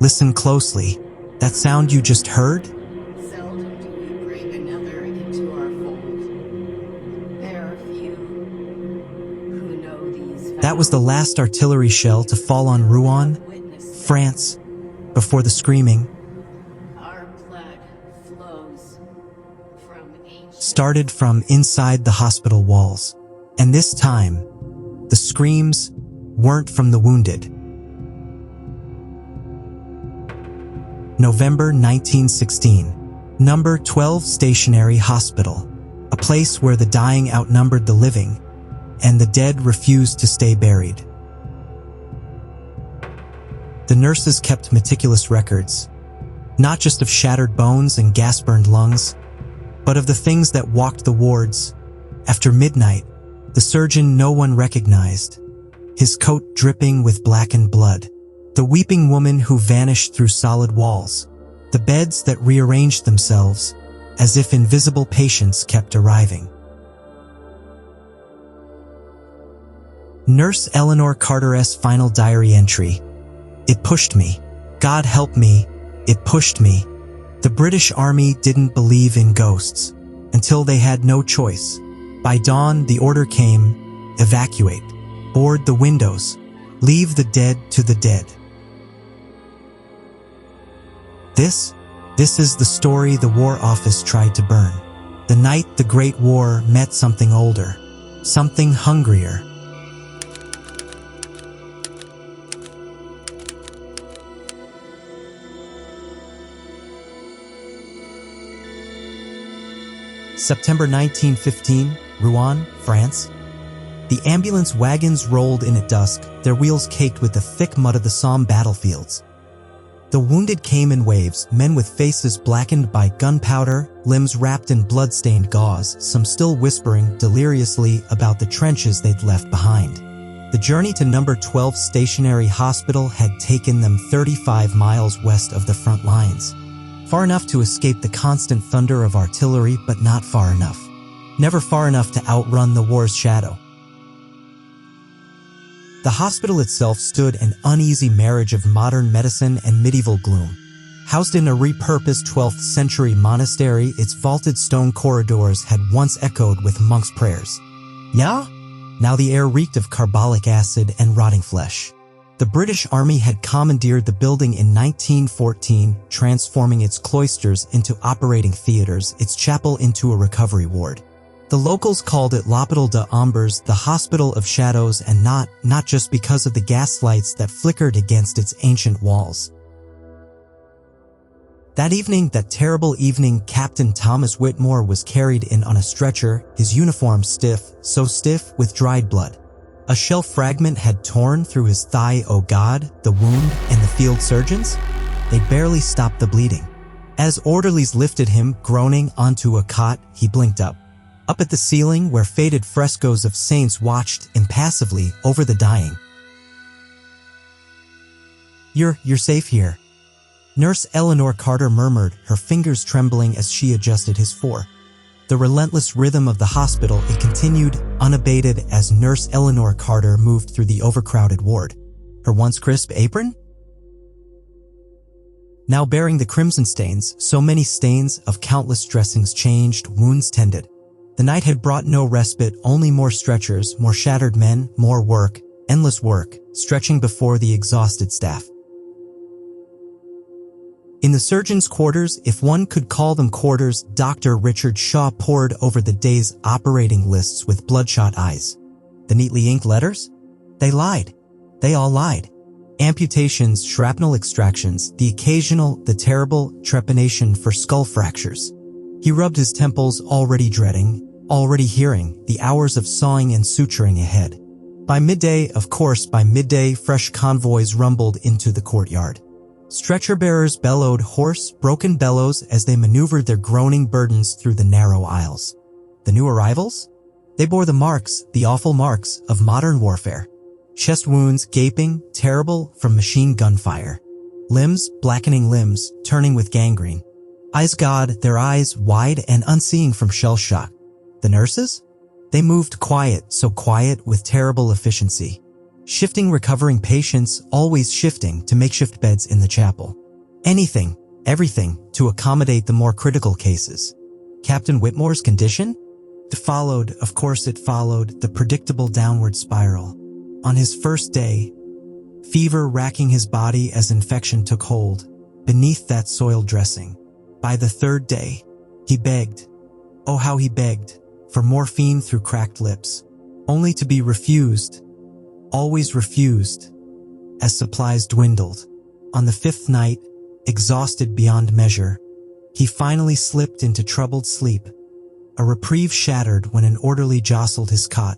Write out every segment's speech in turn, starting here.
Listen closely. That sound you just heard? Seldom do we bring another into our fold. There are few who know these. That was the last artillery shell to fall on Rouen, France, before the screaming Our blood flows from ancient. started from inside the hospital walls. And this time, the screams weren't from the wounded. November 1916, Number 12 Stationary Hospital, a place where the dying outnumbered the living, and the dead refused to stay buried. The nurses kept meticulous records, not just of shattered bones and gas-burned lungs, but of the things that walked the wards. After midnight, the surgeon no one recognized, his coat dripping with blackened blood, the weeping woman who vanished through solid walls, the beds that rearranged themselves as if invisible patients kept arriving. Nurse Eleanor Carter's final diary entry. It pushed me. God help me, it pushed me. The British Army didn't believe in ghosts until they had no choice. By dawn, the order came, evacuate, board the windows, leave the dead to the dead. This is the story the War Office tried to burn. The night the Great War met something older, something hungrier. September 1915, Rouen, France. The ambulance wagons rolled in at dusk, their wheels caked with the thick mud of the Somme battlefields. The wounded came in waves, men with faces blackened by gunpowder, limbs wrapped in blood-stained gauze, some still whispering deliriously about the trenches they'd left behind. The journey to Number 12 Stationary Hospital had taken them 35 miles west of the front lines. Far enough to escape the constant thunder of artillery, but not far enough. Never far enough to outrun the war's shadow. The hospital itself stood an uneasy marriage of modern medicine and medieval gloom. Housed in a repurposed 12th century monastery, its vaulted stone corridors had once echoed with monks' prayers. Yeah? Now the air reeked of carbolic acid and rotting flesh. The British Army had commandeered the building in 1914, transforming its cloisters into operating theaters, its chapel into a recovery ward. The locals called it L'Hôpital des Ombres, the Hospital of Shadows, and not just because of the gaslights that flickered against its ancient walls. That evening, that terrible evening, Captain Thomas Whitmore was carried in on a stretcher, his uniform stiff, so stiff with dried blood. A shell fragment had torn through his thigh. Oh God, the wound and the field surgeons? They'd barely stopped the bleeding. As orderlies lifted him, groaning, onto a cot, he blinked up. Up at the ceiling where faded frescoes of saints watched impassively over the dying. You're safe here. Nurse Eleanor Carter murmured, her fingers trembling as she adjusted his fore. The relentless rhythm of the hospital, it continued, unabated as Nurse Eleanor Carter moved through the overcrowded ward. Her once crisp apron? Now bearing the crimson stains, so many stains of countless dressings changed, wounds tended. The night had brought no respite, only more stretchers, more shattered men, more work, endless work, stretching before the exhausted staff. In the surgeon's quarters, if one could call them quarters, Dr. Richard Shaw pored over the day's operating lists with bloodshot eyes. The neatly inked letters? They lied. They all lied. Amputations, shrapnel extractions, the occasional, the terrible trepanation for skull fractures. He rubbed his temples, already dreading, already hearing, the hours of sawing and suturing ahead. By midday, fresh convoys rumbled into the courtyard. Stretcher-bearers bellowed hoarse, broken bellows as they maneuvered their groaning burdens through the narrow aisles. The new arrivals? They bore the marks, the awful marks, of modern warfare. Chest wounds, gaping, terrible from machine gun fire. Limbs, blackening limbs, turning with gangrene. Eyes God, their eyes wide and unseeing from shell shock. The nurses? They moved quiet, so quiet with terrible efficiency. shifting recovering patients, always shifting to makeshift beds in the chapel. Anything, everything, to accommodate the more critical cases. Captain Whitmore's condition? It followed the predictable downward spiral. On his first day, fever racking his body as infection took hold, beneath that soiled dressing. By the third day, he begged, oh how he begged, for morphine through cracked lips, only to be refused, always refused, as supplies dwindled. On the fifth night, exhausted beyond measure, he finally slipped into troubled sleep. A reprieve shattered when an orderly jostled his cot,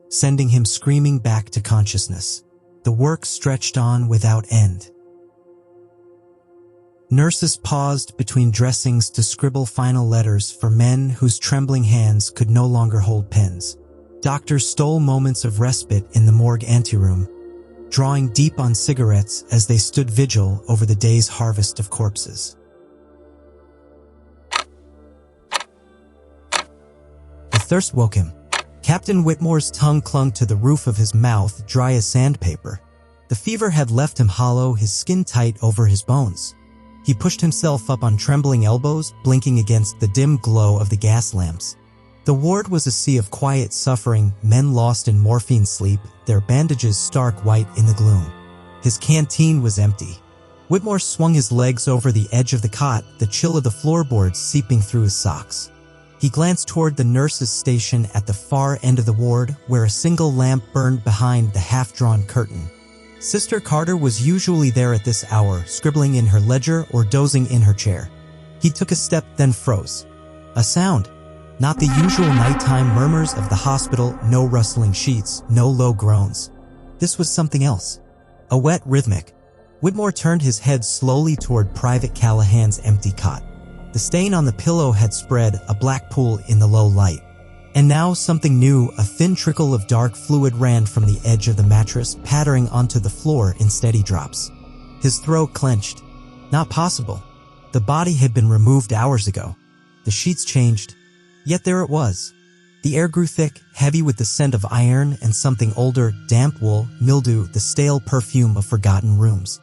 sending him screaming back to consciousness. The work stretched on without end. Nurses paused between dressings to scribble final letters for men whose trembling hands could no longer hold pens. Doctors stole moments of respite in the morgue anteroom, drawing deep on cigarettes as they stood vigil over the day's harvest of corpses. The thirst woke him. Captain Whitmore's tongue clung to the roof of his mouth, dry as sandpaper. The fever had left him hollow, his skin tight over his bones. He pushed himself up on trembling elbows, blinking against the dim glow of the gas lamps. The ward was a sea of quiet suffering, men lost in morphine sleep, their bandages stark white in the gloom. His canteen was empty. Whitmore swung his legs over the edge of the cot, the chill of the floorboards seeping through his socks. He glanced toward the nurse's station at the far end of the ward, where a single lamp burned behind the half-drawn curtain. Sister Carter was usually there at this hour, scribbling in her ledger or dozing in her chair. He took a step, then froze. A sound. Not the usual nighttime murmurs of the hospital, no rustling sheets, no low groans. This was something else. A wet rhythmic. Whitmore turned his head slowly toward Private Callahan's empty cot. The stain on the pillow had spread, a black pool in the low light. And now something new, a thin trickle of dark fluid ran from the edge of the mattress, pattering onto the floor in steady drops. His throat clenched. Not possible. The body had been removed hours ago. The sheets changed. Yet there it was. The air grew thick, heavy with the scent of iron and something older, damp wool, mildew, the stale perfume of forgotten rooms.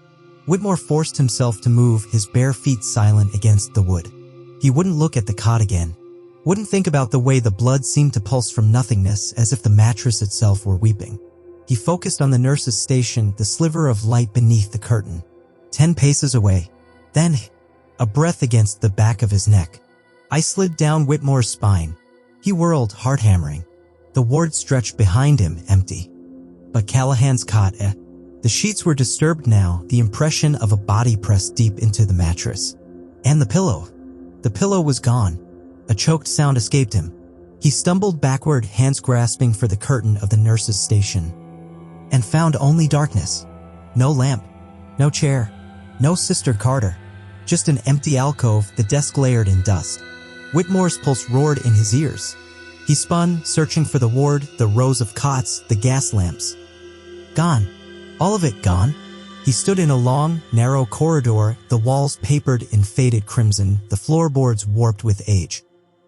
Whitmore forced himself to move, his bare feet silent against the wood. He wouldn't look at the cot again. Wouldn't think about the way the blood seemed to pulse from nothingness, as if the mattress itself were weeping. He focused on the nurse's station, the sliver of light beneath the curtain. 10 paces away. Then, a breath against the back of his neck. I slid down Whitmore's spine. He whirled, heart hammering. The ward stretched behind him, empty. But Callahan's cot, The sheets were disturbed now, the impression of a body pressed deep into the mattress. And the pillow. The pillow was gone. A choked sound escaped him. He stumbled backward, hands grasping for the curtain of the nurse's station. And found only darkness. No lamp. No chair. No Sister Carter. Just an empty alcove, the desk layered in dust. Whitmore's pulse roared in his ears. He spun, searching for the ward, the rows of cots, the gas lamps. Gone. All of it gone. He stood in a long, narrow corridor, the walls papered in faded crimson, the floorboards warped with age.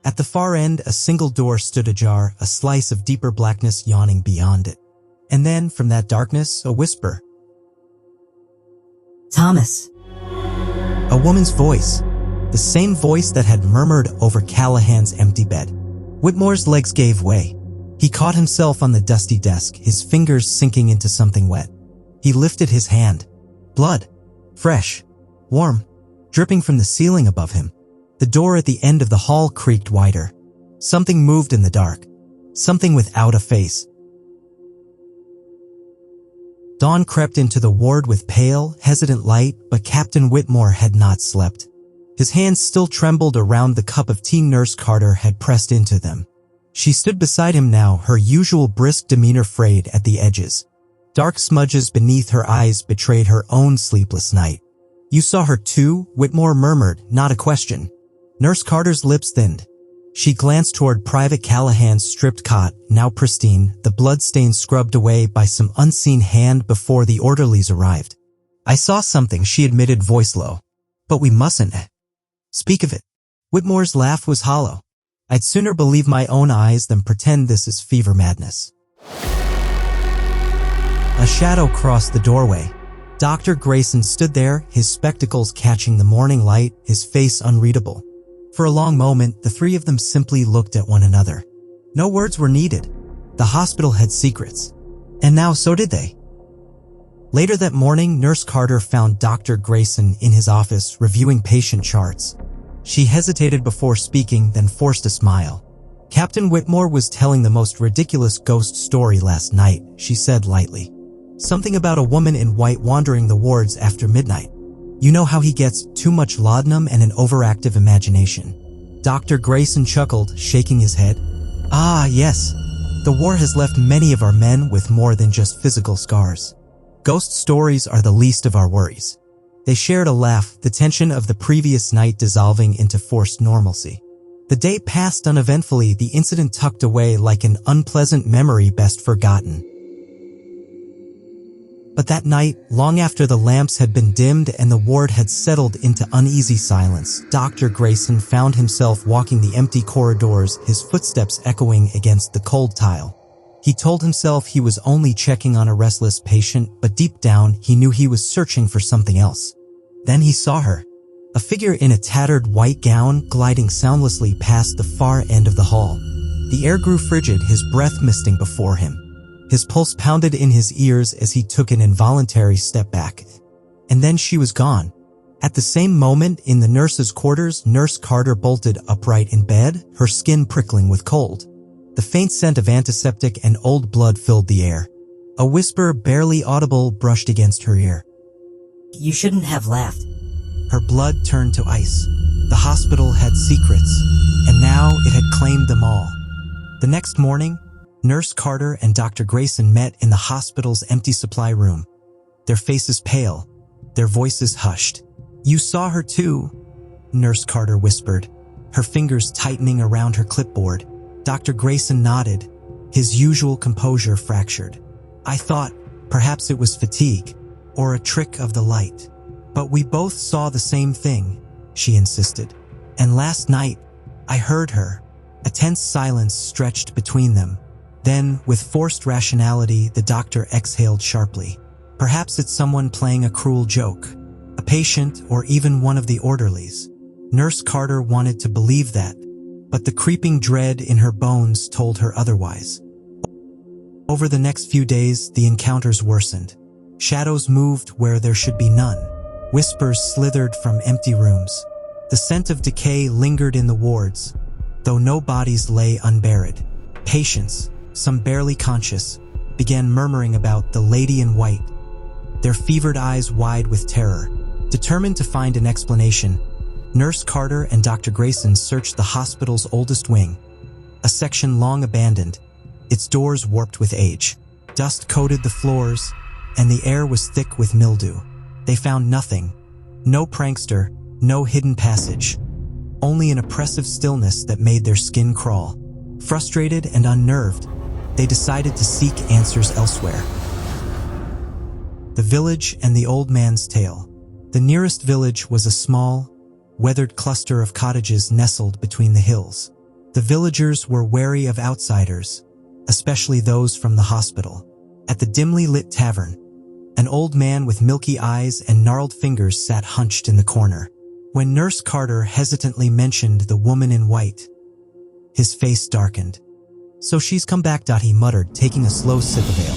At the far end, a single door stood ajar, a slice of deeper blackness yawning beyond it. And then, from that darkness, a whisper. Thomas. A woman's voice. The same voice that had murmured over Callahan's empty bed. Whitmore's legs gave way. He caught himself on the dusty desk, his fingers sinking into something wet. He lifted his hand. Blood. Fresh. Warm. Dripping from the ceiling above him. The door at the end of the hall creaked wider. Something moved in the dark. Something without a face. Dawn crept into the ward with pale, hesitant light, but Captain Whitmore had not slept. His hands still trembled around the cup of tea Nurse Carter had pressed into them. She stood beside him now, her usual brisk demeanor frayed at the edges. Dark smudges beneath her eyes betrayed her own sleepless night. You saw her too? Whitmore murmured, not a question. Nurse Carter's lips thinned. She glanced toward Private Callahan's stripped cot, now pristine, the blood-stain scrubbed away by some unseen hand before the orderlies arrived. I saw something, she admitted, voice low. But we mustn't speak of it. Whitmore's laugh was hollow. I'd sooner believe my own eyes than pretend this is fever madness. A shadow crossed the doorway. Dr. Grayson stood there, his spectacles catching the morning light, his face unreadable. For a long moment, the three of them simply looked at one another. No words were needed. The hospital had secrets. And now so did they. Later that morning, Nurse Carter found Dr. Grayson in his office reviewing patient charts. She hesitated before speaking, then forced a smile. Captain Whitmore was telling the most ridiculous ghost story last night, she said lightly. Something about a woman in white wandering the wards after midnight. You know how he gets too much laudanum and an overactive imagination. Dr. Grayson chuckled, shaking his head. Ah, yes. The war has left many of our men with more than just physical scars. Ghost stories are the least of our worries. They shared a laugh, the tension of the previous night dissolving into forced normalcy. The day passed uneventfully, the incident tucked away like an unpleasant memory best forgotten. But that night, long after the lamps had been dimmed and the ward had settled into uneasy silence, Dr. Grayson found himself walking the empty corridors, his footsteps echoing against the cold tile. He told himself he was only checking on a restless patient, but deep down, he knew he was searching for something else. Then he saw her. A figure in a tattered white gown gliding soundlessly past the far end of the hall. The air grew frigid, his breath misting before him. His pulse pounded in his ears as he took an involuntary step back. And then she was gone. At the same moment, in the nurse's quarters, Nurse Carter bolted upright in bed, her skin prickling with cold. The faint scent of antiseptic and old blood filled the air. A whisper, barely audible, brushed against her ear. You shouldn't have laughed. Her blood turned to ice. The hospital had secrets, and now it had claimed them all. The next morning, Nurse Carter and Dr. Grayson met in the hospital's empty supply room. Their faces pale, their voices hushed. You saw her too, Nurse Carter whispered, her fingers tightening around her clipboard. Dr. Grayson nodded, his usual composure fractured. I thought perhaps it was fatigue or a trick of the light. But we both saw the same thing, she insisted. And last night, I heard her. A tense silence stretched between them. Then, with forced rationality, the doctor exhaled sharply. Perhaps it's someone playing a cruel joke. A patient or even one of the orderlies. Nurse Carter wanted to believe that, but the creeping dread in her bones told her otherwise. Over the next few days, the encounters worsened. Shadows moved where there should be none. Whispers slithered from empty rooms. The scent of decay lingered in the wards, though no bodies lay unburied. Patients, some barely conscious, began murmuring about the lady in white, their fevered eyes wide with terror. Determined to find an explanation, Nurse Carter and Dr. Grayson searched the hospital's oldest wing, a section long abandoned, its doors warped with age. Dust coated the floors, and the air was thick with mildew. They found nothing. No prankster, no hidden passage. Only an oppressive stillness that made their skin crawl. Frustrated and unnerved, they decided to seek answers elsewhere. The village and the old man's tale. The nearest village was a small, weathered cluster of cottages nestled between the hills. The villagers were wary of outsiders, especially those from the hospital. At the dimly lit tavern, an old man with milky eyes and gnarled fingers sat hunched in the corner. When Nurse Carter hesitantly mentioned the woman in white, his face darkened. So she's come back, he muttered, taking a slow sip of ale.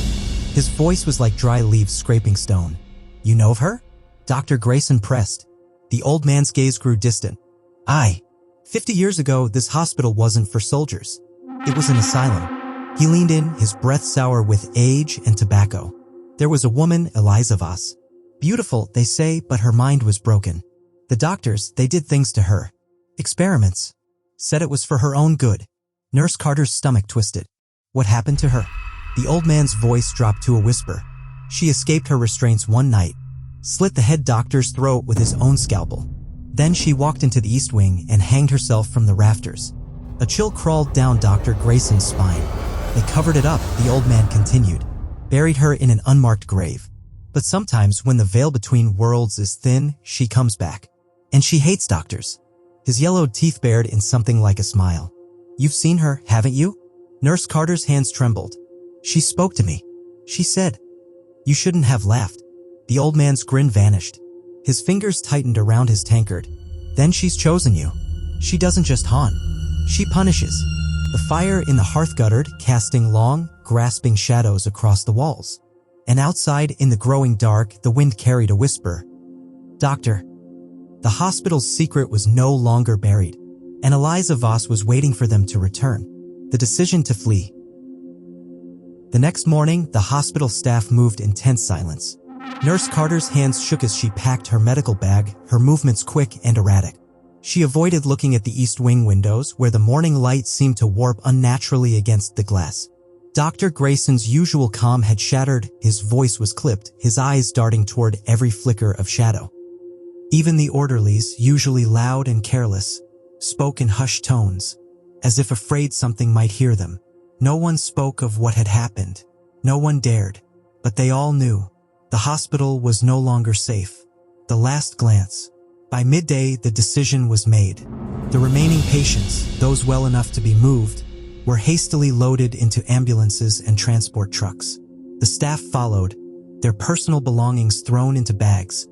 His voice was like dry leaves scraping stone. You know of her? Dr. Grayson pressed. The old man's gaze grew distant. 50 years ago, this hospital wasn't for soldiers. It was an asylum. He leaned in, his breath sour with age and tobacco. There was a woman, Eliza Voss. Beautiful, they say, but her mind was broken. The doctors, they did things to her. Experiments. Said it was for her own good. Nurse Carter's stomach twisted. What happened to her? The old man's voice dropped to a whisper. She escaped her restraints one night, slit the head doctor's throat with his own scalpel. Then she walked into the East Wing and hanged herself from the rafters. A chill crawled down Dr. Grayson's spine. They covered it up, the old man continued. Buried her in an unmarked grave. But sometimes when the veil between worlds is thin, she comes back. And she hates doctors. His yellowed teeth bared in something like a smile. You've seen her, haven't you? Nurse Carter's hands trembled. She spoke to me. She said, You shouldn't have laughed. The old man's grin vanished. His fingers tightened around his tankard. Then she's chosen you. She doesn't just haunt. She punishes. The fire in the hearth guttered, casting long, grasping shadows across the walls. And outside, in the growing dark, the wind carried a whisper. Doctor. The hospital's secret was no longer buried, and Eliza Voss was waiting for them to return. The decision to flee. The next morning, the hospital staff moved in tense silence. Nurse Carter's hands shook as she packed her medical bag, her movements quick and erratic. She avoided looking at the east wing windows, where the morning light seemed to warp unnaturally against the glass. Dr. Grayson's usual calm had shattered, his voice was clipped, his eyes darting toward every flicker of shadow. Even the orderlies, usually loud and careless, spoke in hushed tones, as if afraid something might hear them. No one spoke of what had happened. No one dared. But they all knew. The hospital was no longer safe. The last glance. By midday, the decision was made. The remaining patients, those well enough to be moved, were hastily loaded into ambulances and transport trucks. The staff followed, their personal belongings thrown into bags,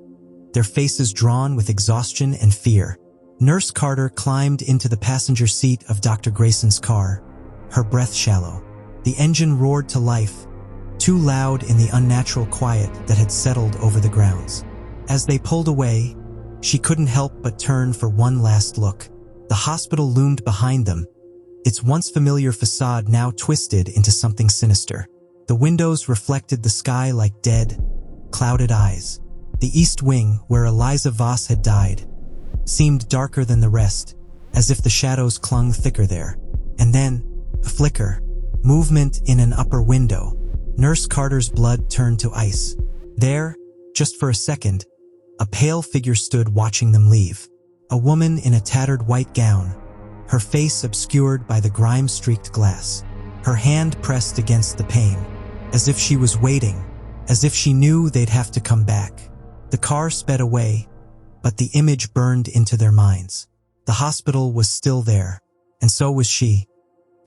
their faces drawn with exhaustion and fear. Nurse Carter climbed into the passenger seat of Dr. Grayson's car, her breath shallow. The engine roared to life, too loud in the unnatural quiet that had settled over the grounds. As they pulled away, she couldn't help but turn for one last look. The hospital loomed behind them, its once familiar facade now twisted into something sinister. The windows reflected the sky like dead, clouded eyes. The east wing, where Eliza Voss had died, seemed darker than the rest, as if the shadows clung thicker there. And then, a flicker, movement in an upper window. Nurse Carter's blood turned to ice. There, just for a second, a pale figure stood watching them leave. A woman in a tattered white gown, her face obscured by the grime-streaked glass, her hand pressed against the pane, as if she was waiting, as if she knew they'd have to come back. The car sped away, but the image burned into their minds. The hospital was still there, and so was she.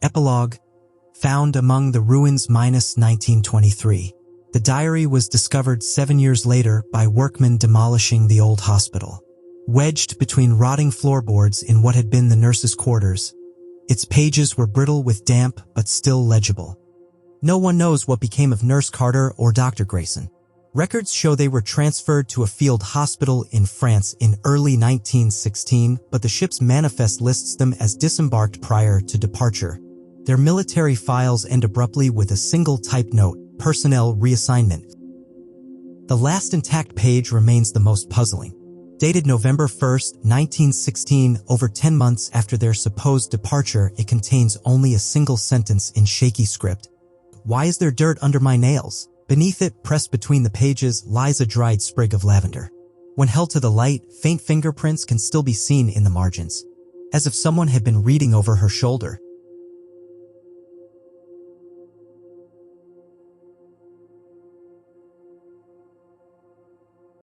Epilogue, found among the ruins -1923. The diary was discovered 7 years later by workmen demolishing the old hospital. Wedged between rotting floorboards in what had been the nurses' quarters, its pages were brittle with damp but still legible. No one knows what became of Nurse Carter or Dr. Grayson. Records show they were transferred to a field hospital in France in early 1916, but the ship's manifest lists them as disembarked prior to departure. Their military files end abruptly with a single type note, personnel reassignment. The last intact page remains the most puzzling. Dated November 1st, 1916, over 10 months after their supposed departure, it contains only a single sentence in shaky script. Why is there dirt under my nails? Beneath it, pressed between the pages, lies a dried sprig of lavender. When held to the light, faint fingerprints can still be seen in the margins, as if someone had been reading over her shoulder.